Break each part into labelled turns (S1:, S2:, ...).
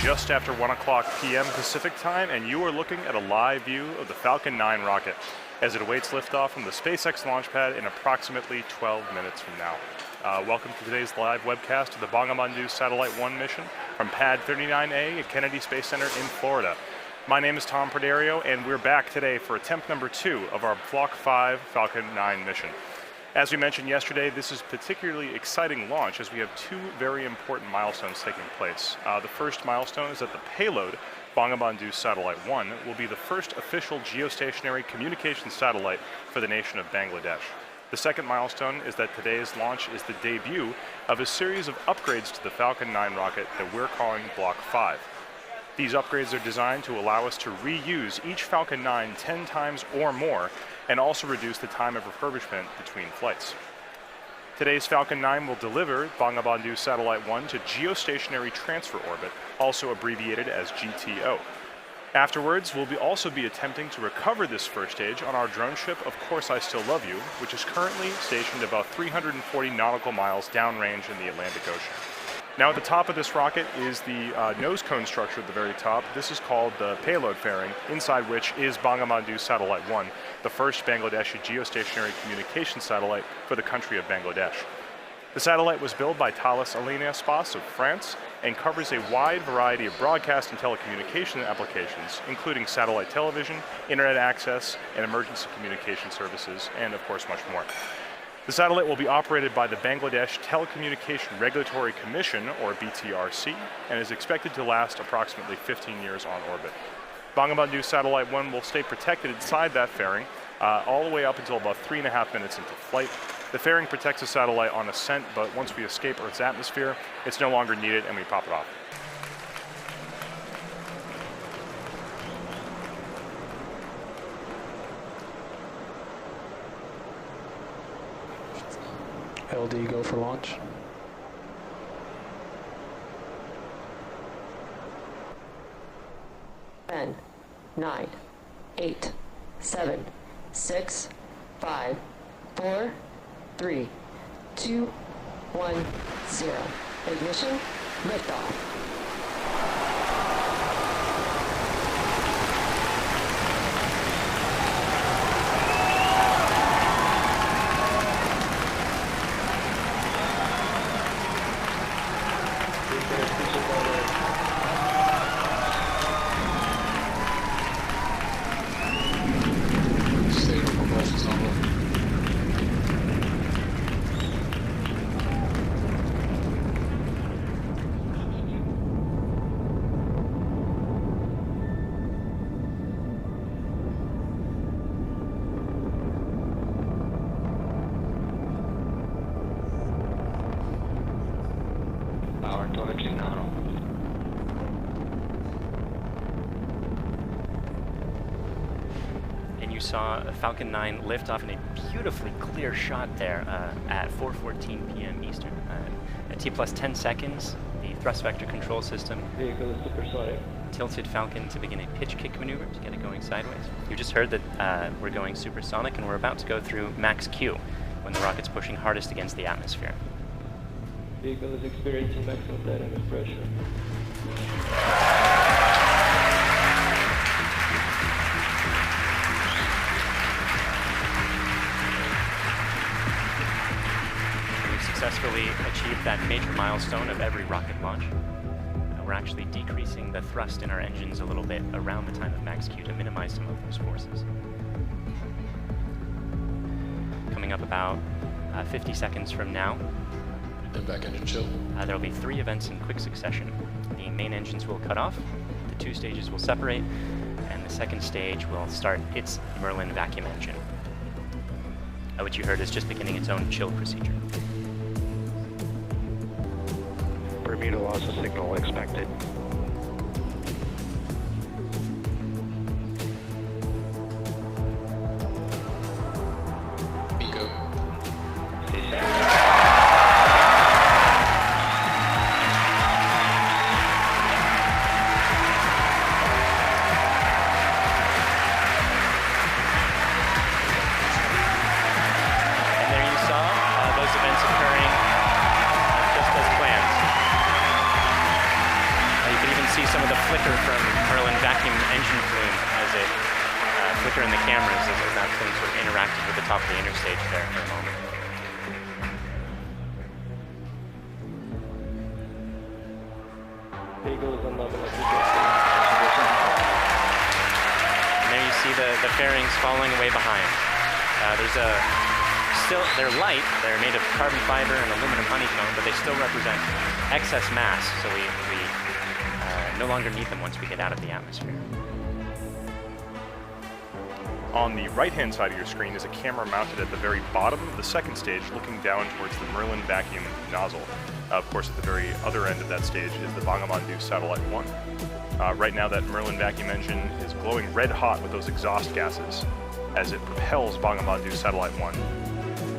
S1: just after 1 o'clock p.m. Pacific time, and you are looking at a live view of the Falcon 9 rocket as it awaits liftoff from the SpaceX launch pad in approximately 12 minutes from now. Welcome to today's live webcast of the Bangabandhu Satellite 1 mission from Pad 39A at Kennedy Space Center in Florida. My name is Tom Perdario, and we're back today for attempt number 2 of our Block 5 Falcon 9 mission. As we mentioned yesterday, this is a particularly exciting launch as we have 2 very important milestones taking place. The first milestone is that the payload, Bangabandhu Satellite 1, will be the first official geostationary communications satellite for the nation of Bangladesh. The second milestone is that today's launch is the debut of a series of upgrades to the Falcon 9 rocket that we're calling Block 5. These upgrades are designed to allow us to reuse each Falcon 9 10 times or more, and also reduce the time of refurbishment between flights. Today's Falcon 9 will deliver Bangabandhu Satellite 1 to Geostationary Transfer Orbit, also abbreviated as GTO. Afterwards, we'll also be attempting to recover this first stage on our drone ship, Of Course I Still Love You, which is currently stationed about 340 nautical miles downrange in the Atlantic Ocean. Now at the top of this rocket is the nose cone structure at the very top. This is called the payload fairing, inside which is Bangabandhu Satellite 1, the first Bangladeshi geostationary communication satellite for the country of Bangladesh. The satellite was built by Thales Alenia Espace of France and covers a wide variety of broadcast and telecommunication applications, including satellite television, internet access, and emergency communication services, and of course much more. The satellite will be operated by the Bangladesh Telecommunication Regulatory Commission, or BTRC, and is expected to last approximately 15 years on orbit. Bangabandhu Satellite 1 will stay protected inside that fairing all the way up until about 3.5 minutes into flight. The fairing protects the satellite on ascent, but once we escape Earth's atmosphere, it's no longer needed and we pop it off.
S2: LD, go for launch.
S3: 10, 9, 8, 7, 6, 5, 4, 3, 2, 1, 0. Ignition, liftoff.
S4: Saw a Falcon 9 lift off in a beautifully clear shot there at 4:14 p.m. Eastern. At T plus 10 seconds, the thrust vector control system tilted Falcon to begin a pitch kick maneuver to get it going sideways. You just heard that we're going supersonic and we're about to go through max Q when the rocket's pushing hardest against the atmosphere.
S5: Vehicle is experiencing maximum dynamic pressure.
S4: Successfully achieved that major milestone of every rocket launch. We're actually decreasing the thrust in our engines a little bit around the time of max Q to minimize some of those forces. Coming up about 50 seconds from now,
S2: Then back engine chill.
S4: there will be 3 events in quick succession. The main engines will cut off, the 2 stages will separate, and the second stage will start its Merlin vacuum engine, which you heard is just beginning its own chill procedure.
S6: Bermuda loss of signal expected.
S2: Pico.
S4: And there you saw those events occurring just as planned. see some of the flicker from Merlin vacuum engine plume as it flicker in the cameras as that plume sort of interacted with the top of the interstage there for a moment.
S5: Vehicles on level of
S4: And there you see the fairings falling away behind. They're light, they're made of carbon fiber and aluminum honeycomb, but they still represent excess mass, so we no longer need them once we get out of the atmosphere.
S1: On the right-hand side of your screen is a camera mounted at the very bottom of the second stage, looking down towards the Merlin vacuum nozzle. Of course, at the very other end of that stage is the Bangabandhu Satellite 1. Right now, that Merlin vacuum engine is glowing red hot with those exhaust gases as it propels Bangabandhu Satellite 1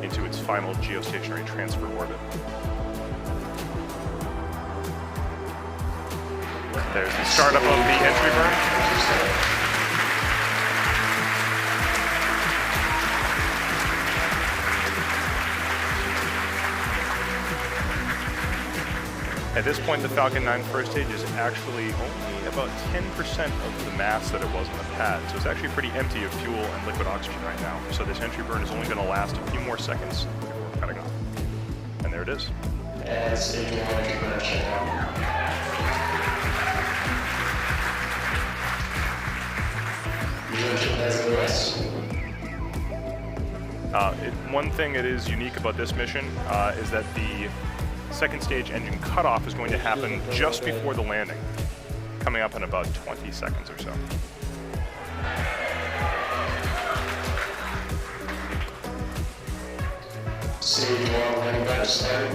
S1: into its final geostationary transfer orbit. There's the startup of the entry burn. At this point, the Falcon 9 first stage is actually only about 10% of the mass that it was on the pad, so it's actually pretty empty of fuel and liquid oxygen right now. So this entry burn is only going to last a few more seconds before cutting off. And there it is.
S2: And stage 1 entry burn check out.
S1: One thing that is unique about this mission is that the second stage engine cutoff is going to happen just before the landing, coming up in about 20 seconds or so.
S2: Stage 1 heading back to start.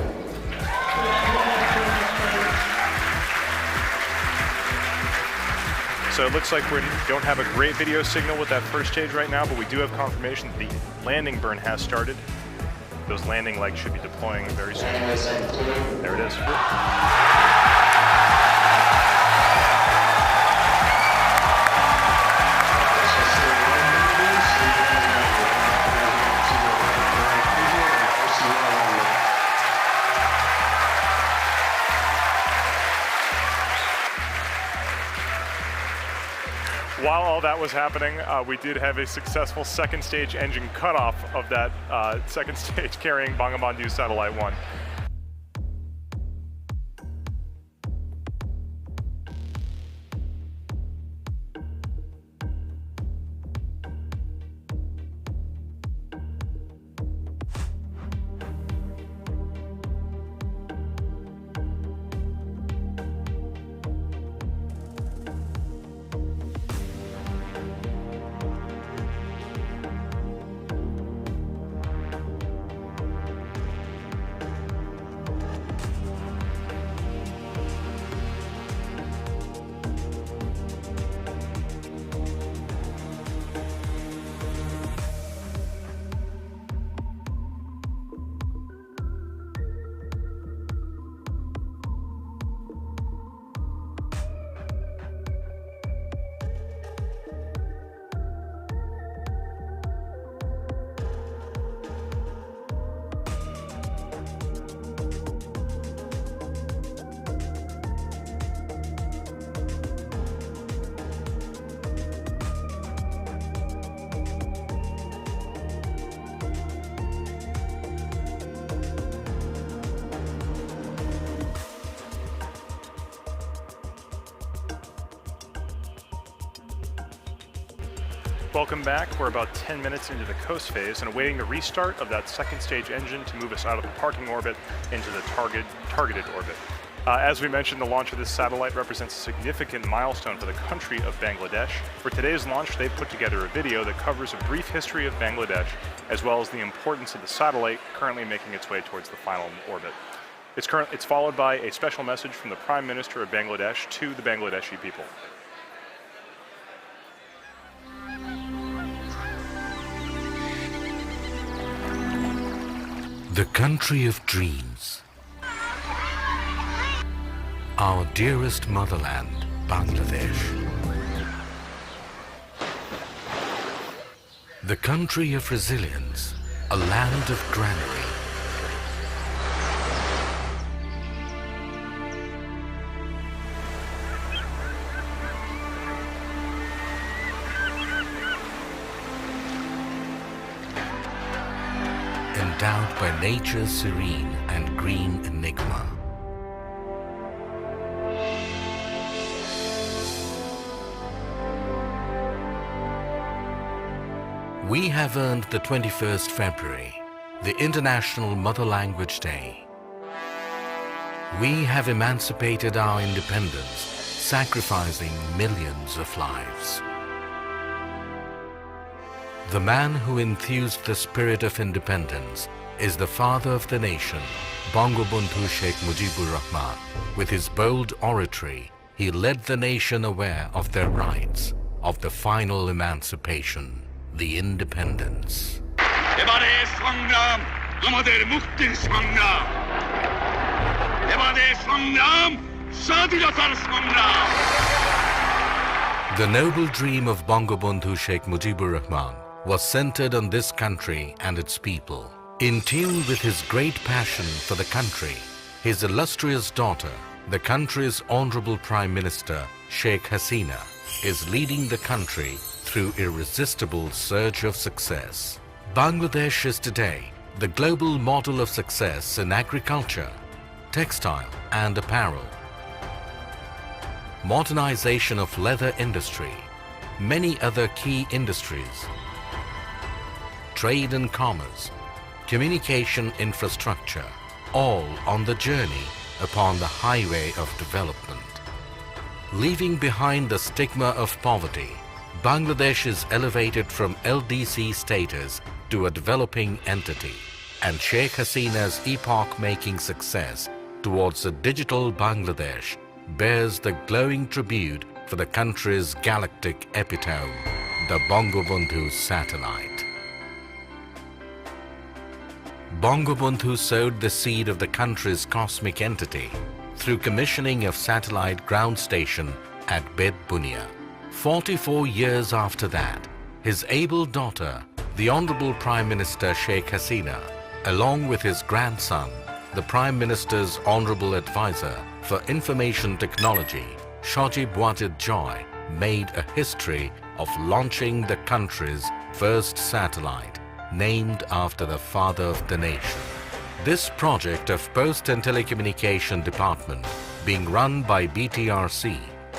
S1: So it looks like we don't have a great video signal with that first stage right now, but we do have confirmation that the landing burn has started. Those landing legs should be deploying very soon. There it is. While all that was happening, we did have a successful second stage engine cutoff of that second stage carrying Bangabandhu Satellite 1. Welcome back. We're about 10 minutes into the coast phase and awaiting the restart of that second stage engine to move us out of the parking orbit into the targeted orbit. As we mentioned, the launch of this satellite represents a significant milestone for the country of Bangladesh. For today's launch, they've put together a video that covers a brief history of Bangladesh, as well as the importance of the satellite currently making its way towards the final orbit. It's followed by a special message from the Prime Minister of Bangladesh to the Bangladeshi people.
S7: The country of dreams. Our dearest motherland, Bangladesh. The country of resilience, a land of granary. endowed by nature's serene and green enigma. We have earned the 21st February, the International Mother Language Day. We have emancipated our independence, sacrificing millions of lives. The man who enthused the spirit of independence is the father of the nation, Bangabandhu Sheikh Mujibur Rahman. With his bold oratory, he led the nation aware of their rights, of the final emancipation, the independence.
S8: এবারে সংগ্রাম আমাদের মুক্তির সংগ্রাম এবারে সংগ্রাম স্বাধীনতার সংগ্রাম
S7: The noble dream of Bangabandhu Sheikh Mujibur Rahman was centered on this country and its people. In tune with his great passion for the country, his illustrious daughter, the country's Honorable Prime Minister Sheikh Hasina, is leading the country through irresistible surge of success. Bangladesh is today the global model of success in agriculture, textile and apparel, modernization of leather industry, many other key industries, trade and commerce, communication infrastructure, all on the journey upon the highway of development. Leaving behind the stigma of poverty, Bangladesh is elevated from LDC status to a developing entity, and Sheikh Hasina's epoch-making success towards a digital Bangladesh bears the glowing tribute for the country's galactic epitome, the Bangabandhu satellite. Bangabandhu sowed the seed of the country's cosmic entity through commissioning of satellite ground station at Bed Bunia. 44 years after that, his able daughter, the Honorable Prime Minister Sheikh Hasina, along with his grandson, the Prime Minister's Honorable Advisor for Information Technology, Shajib Wajid Joy, made a history of launching the country's first satellite, named after the father of the nation. This project of Post and Telecommunication Department, being run by BTRC,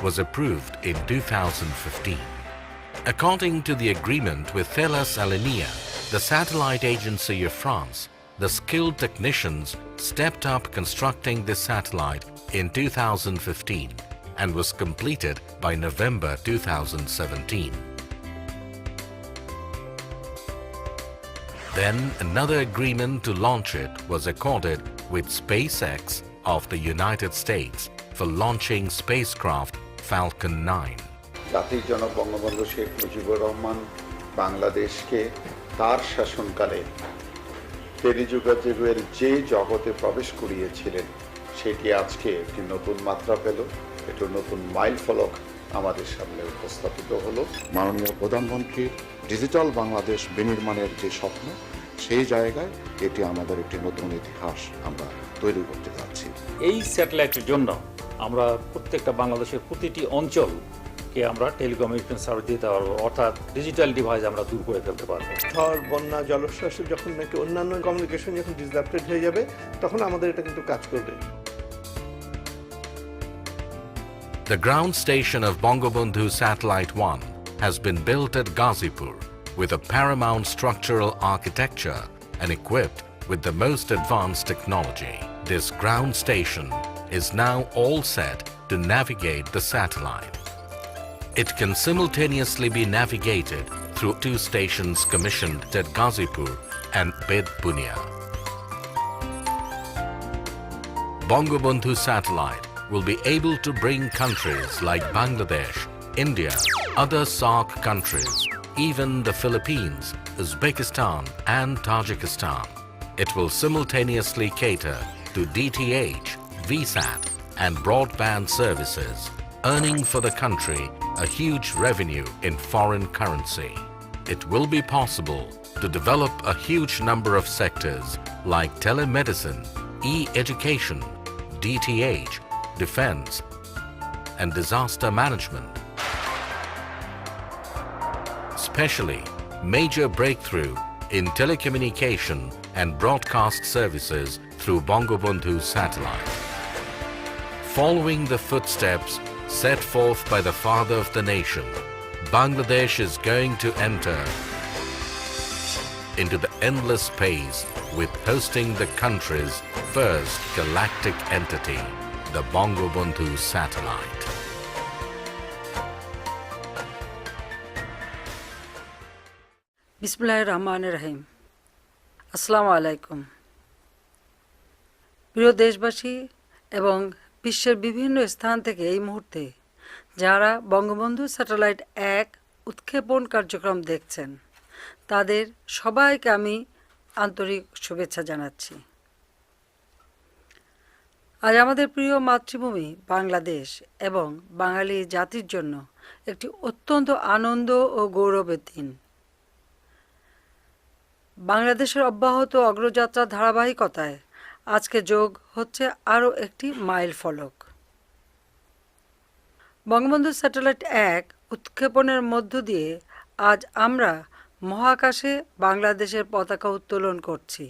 S7: was approved in 2015. According to the agreement with Thales Alenia, the satellite agency of France, the skilled technicians stepped up constructing this satellite in 2015 and was completed by November 2017. Then another agreement to launch it was accorded with SpaceX of the United States for launching spacecraft Falcon 9.
S9: জাতির জনক বঙ্গবন্ধু শেখ মুজিবুর রহমান বাংলাদেশকে তার শাসনকালে টেলিযোগাযোগের যে জগতে প্রবেশ করিয়েছিলেন সেটি আজকে একটি নতুন মাত্রা পেল, একটি নতুন মাইল ফলক আমাদের সামনে উপস্থাপিত হলো।
S10: মাননীয় প্রধানমন্ত্রীর ডিজিটাল বাংলাদেশ বিনির্মাণের যে স্বপ্ন, সেই জায়গায় এটি আমাদের একটি নতুন ইতিহাস আমরা তৈরি করতে যাচ্ছি।
S11: এই স্যাটেলাইটের জন্য আমরা প্রত্যেকটা বাংলাদেশের প্রতিটি অঞ্চলকে আমরা টেলিকমিউনিকেশন সার্ভিস দিতে পারবো, অর্থাৎ ডিজিটাল ডিভাইস আমরা দূর করে ফেলতে পারবো।
S12: ঝড়, বন্যা, জলোচ্ছ্বাস যখন নাকি অন্যান্য কমিউনিকেশন যখন ডিসরাপ্টেড হয়ে যাবে, তখন আমাদের এটা কিন্তু কাজ করবে।
S7: The ground station of Bangabandhu Satellite 1 has been built at Ghazipur with a paramount structural architecture and equipped with the most advanced technology. This ground station is now all set to navigate the satellite. It can simultaneously be navigated through 2 stations commissioned at Ghazipur and Bed Bunia. Bangabandhu Satellite will be able to bring countries like Bangladesh, India, other SAARC countries, even the Philippines, Uzbekistan and Tajikistan. It will simultaneously cater to DTH, VSAT and broadband services, earning for the country a huge revenue in foreign currency. It will be possible to develop a huge number of sectors like telemedicine, e-education, DTH, defense, and disaster management. Especially major breakthrough in telecommunication and broadcast services through Bangabandhu satellite. Following the footsteps set forth by the father of the nation, Bangladesh is going to enter into the endless space with hosting the country's first galactic entity, the Bangabandhu satellite.
S13: বিসমিল্লাহির রহমানির রহিম। আসসালামু আলাইকুম। প্রিয় দেশবাসী এবং বিশ্বের বিভিন্ন স্থান থেকে এই মুহূর্তে যারা বঙ্গবন্ধু স্যাটেলাইট 1 উৎক্ষেপণ কার্যক্রম দেখছেন তাদের সবাইকে আমি আন্তরিক শুভেচ্ছা জানাচ্ছি। আজ আমাদের প্রিয় মাতৃভূমি বাংলাদেশ এবং বাঙালি জাতির জন্য একটি অত্যন্ত আনন্দ ও গৌরবের দিন। বাংলাদেশের অব্যাহত অগ্রযাত্রার ধারাবাহিকতায় আজকে যোগ হচ্ছে আরও একটি মাইল ফলক। বঙ্গবন্ধু স্যাটেলাইট 1 উৎক্ষেপণের মধ্য দিয়ে আজ আমরা মহাকাশে বাংলাদেশের পতাকা উত্তোলন করছি।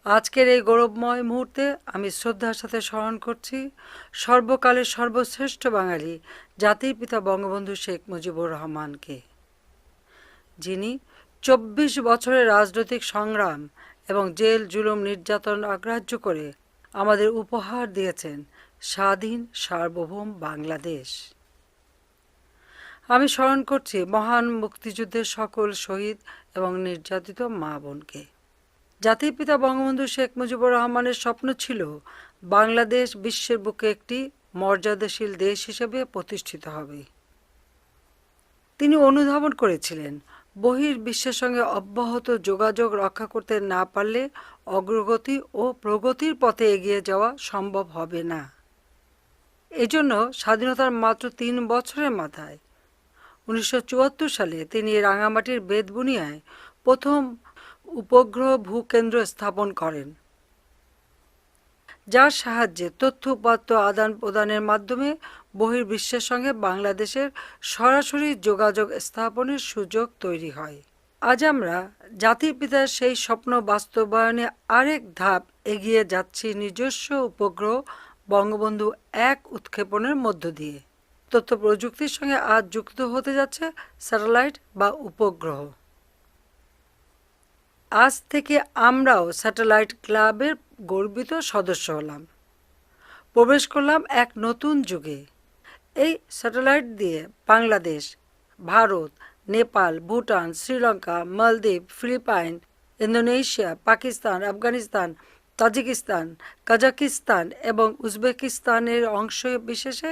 S13: আজকের এই গৌরবময় মুহূর্তে আমি শ্রদ্ধার সাথে স্মরণ করছি সর্বকালের সর্বশ্রেষ্ঠ বাঙালি জাতির পিতা বঙ্গবন্ধু শেখ মুজিবুর রহমানকে, যিনি 24 বছরের রাজনৈতিক সংগ্রাম এবং জেল জুলুম নির্যাতন অগ্রাহ্য করে আমাদের উপহার দিয়েছেন স্বাধীন সার্বভৌম বাংলাদেশ। আমি স্মরণ করছি মহান মুক্তিযুদ্ধের সকল শহীদ এবং নির্যাতিত মা বোনকে। জাতির পিতা বঙ্গবন্ধু শেখ মুজিবুর রহমানের স্বপ্ন ছিল বাংলাদেশ বিশ্বের বুকে একটি মর্যাদাশীল দেশ হিসেবে প্রতিষ্ঠিত হবে। তিনি অনুধাবন করেছিলেন বহির্বিশ্বের সঙ্গে অব্যাহত যোগাযোগ রক্ষা করতে না পারলে অগ্রগতি ও প্রগতির পথে এগিয়ে যাওয়া সম্ভব হবে না। এজন্য স্বাধীনতার মাত্র 3 বছরের মাথায় 1974 সালে তিনি রাঙামাটির বেতবুনিয়ায় প্রথম উপগ্রহ ভূকেন্দ্র স্থাপন করেন, যার সাহায্যে তথ্য উপাত্ত আদান প্রদানের মাধ্যমে বহির্বিশ্বের সঙ্গে বাংলাদেশের সরাসরি যোগাযোগ স্থাপনের সুযোগ তৈরি হয়। আজ আমরা জাতির পিতার সেই স্বপ্ন বাস্তবায়নে আরেক ধাপ এগিয়ে যাচ্ছি নিজস্ব উপগ্রহ বঙ্গবন্ধু 1 উৎক্ষেপণের মধ্য দিয়ে। তথ্য প্রযুক্তির সঙ্গে আজ যুক্ত হতে যাচ্ছে স্যাটেলাইট বা উপগ্রহ। আজ থেকে আমরাও স্যাটেলাইট ক্লাবের গর্বিত সদস্য হলাম, প্রবেশ করলাম এক নতুন যুগে। এই স্যাটেলাইট দিয়ে Bangladesh, Bharat, Nepal, Bhutan, Sri Lanka, Maldives, Philippines, Indonesia, Pakistan, Afghanistan, Tajikistan, Kazakhstan এবং উজবেকিস্তানের অংশ বিশেষে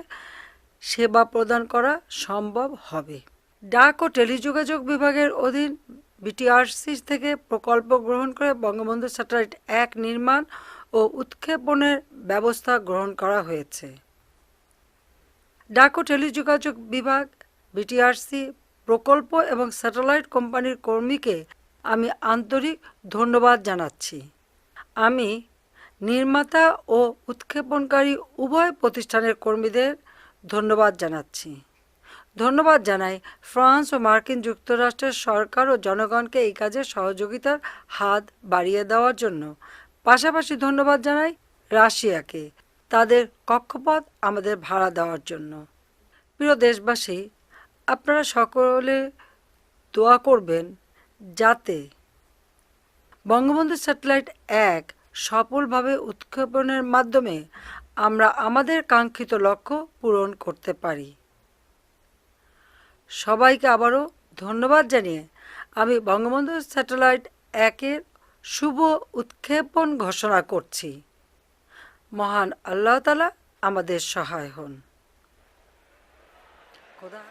S13: সেবা প্রদান করা সম্ভব হবে। ডাক ও টেলিযোগাযোগ বিভাগের অধীন বিটিআরসি থেকে প্রকল্প গ্রহণ করে বঙ্গবন্ধু স্যাটেলাইট 1 নির্মাণ ও উৎক্ষেপণের ব্যবস্থা গ্রহণ করা হয়েছে। ডাক ও টেলিযোগাযোগ বিভাগ, বিটিআরসি, প্রকল্প এবং স্যাটেলাইট কোম্পানির কর্মীকে আমি আন্তরিক ধন্যবাদ জানাচ্ছি। আমি নির্মাতা ও উৎক্ষেপণকারী উভয় প্রতিষ্ঠানের কর্মীদের ধন্যবাদ জানাচ্ছি। ধন্যবাদ জানাই ফ্রান্স ও মার্কিন যুক্তরাষ্ট্রের সরকার ও জনগণকে এই কাজে সহযোগিতার হাত বাড়িয়ে দেওয়ার জন্য। পাশাপাশি ধন্যবাদ জানাই রাশিয়াকে তাদের কক্ষপথ আমাদের ভাড়া দেওয়ার জন্য। প্রিয় দেশবাসী, আপনারা সকলে দোয়া করবেন যাতে বঙ্গবন্ধু স্যাটেলাইট 1 সফলভাবে উৎক্ষেপণের মাধ্যমে আমরা আমাদের কাঙ্ক্ষিত লক্ষ্য পূরণ করতে পারি। সবাইকে আবারও ধন্যবাদ জানিয়ে আমি বঙ্গবন্ধু স্যাটেলাইট 1-এর শুভ উৎক্ষেপণ ঘোষণা করছি। মহান আল্লাহ তাআলা আমাদের সহায় হন। খোদা।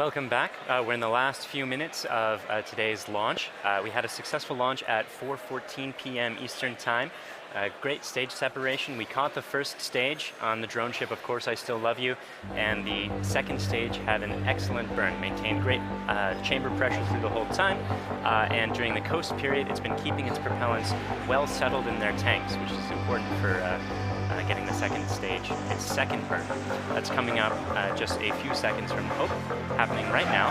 S4: Welcome back. We're in the last few minutes of today's launch. We had a successful launch at 4:14 p.m. Eastern Time. Great stage separation. We caught the first stage on the drone ship, Of Course I Still Love You, and the second stage had an excellent burn, maintained great chamber pressure through the whole time, and during the coast period it's been keeping its propellants well settled in their tanks, which is important for getting the second stage, its second burn. That's coming up just a few seconds from Hope, happening right now.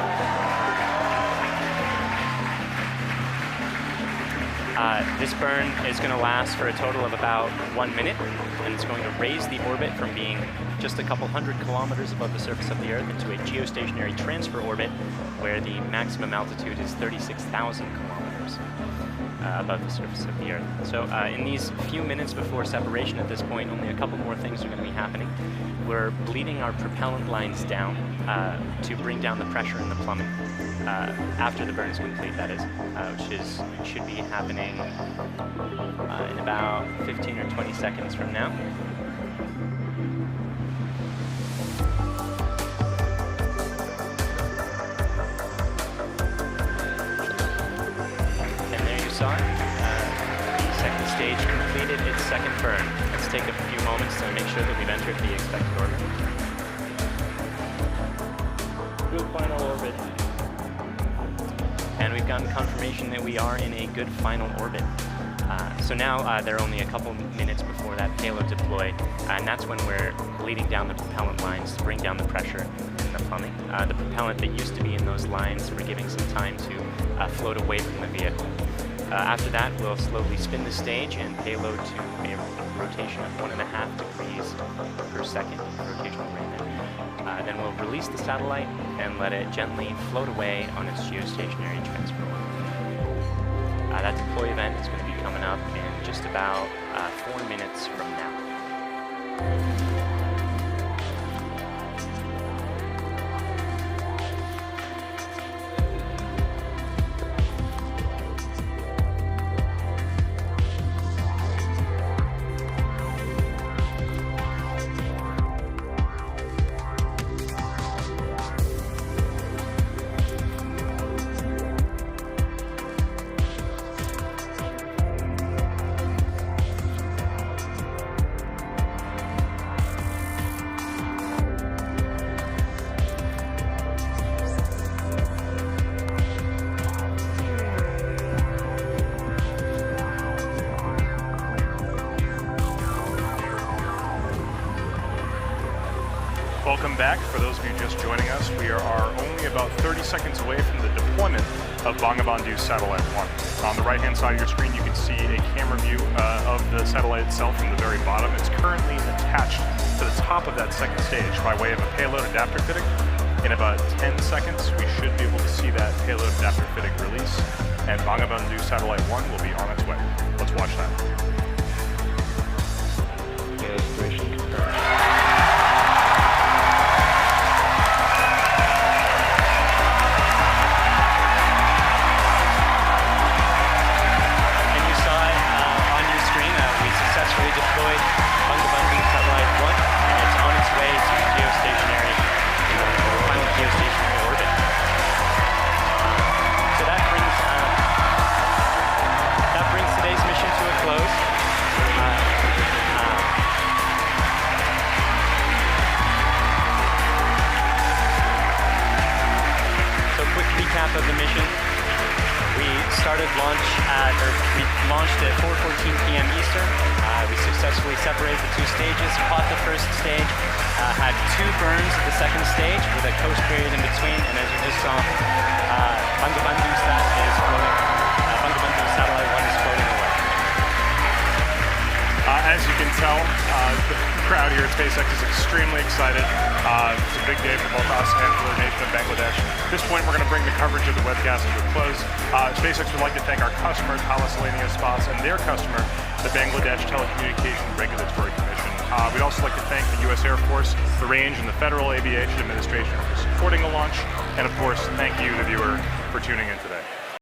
S4: This burn is going to last for a total of about 1 minute, and it's going to raise the orbit from being just a couple hundred kilometers above the surface of the Earth into a geostationary transfer orbit where the maximum altitude is 36,000 kilometers above the surface of the Earth. So in these few minutes before separation at this point, only a couple more things are going to be happening. We're bleeding our propellant lines down to bring down the pressure in the plumbing. After the burn is complete, that is, which should be happening in about 15 or 20 seconds from now. And there you saw it. The second stage completed its second burn. Let's take a few moments to make sure that we've entered the expected orbit.
S5: Good final orbit.
S4: And we've gotten confirmation that we are in a good final orbit. So now there are only a couple minutes before that payload deploy, and that's when we're bleeding down the propellant lines to bring down the pressure in the plumbing. The propellant that used to be in those lines, we're giving some time to float away from the vehicle. After that, we'll slowly spin the stage and payload to a rotation of 1.5 degrees per second, rotational rate there. Then we'll release the satellite and let it gently float away on its geostationary transfer orbit. That deploy event is going to be coming up in just about 4 minutes from now.
S1: Welcome back. For those of you just joining us, we are only about 30 seconds away from the deployment of Bangabandhu Satellite 1. On the right-hand side of your screen, you can see a camera view of the satellite itself from the very bottom. It's currently attached to the top of that second stage by way of a payload adapter fitting. In about 10 seconds, we should be able to see that payload adapter fitting release, and Bangabandhu Satellite 1 will be on its way. Let's watch that.
S6: Geostationary confirmed.
S4: Deployed Bangabandhu Satellite 1, and it's on its way to geostationary, final geostationary orbit. So that brings today's mission to a close. So quick recap of the mission. We launched at 4:14 p.m. Eastern. We successfully separated the two stages, caught the first stage, had 2 burns at the second stage with a coast period in between, and as you just saw, Bangabandhu Satellite 1 is floating away.
S1: As you can tell, the crowd here at SpaceX is extremely excited. It's a big day for both us and for the nation of Bangladesh. At this point, we're going to bring the coverage of the webcast to a close. SpaceX would like to thank our customer, Thalassania Spas, and their customer, the Bangladesh Telecommunications Regulatory Commission. We'd also like to thank the U.S. Air Force, the Range, and the Federal Aviation Administration for supporting the launch. And of course, thank you, the viewer, for tuning in today.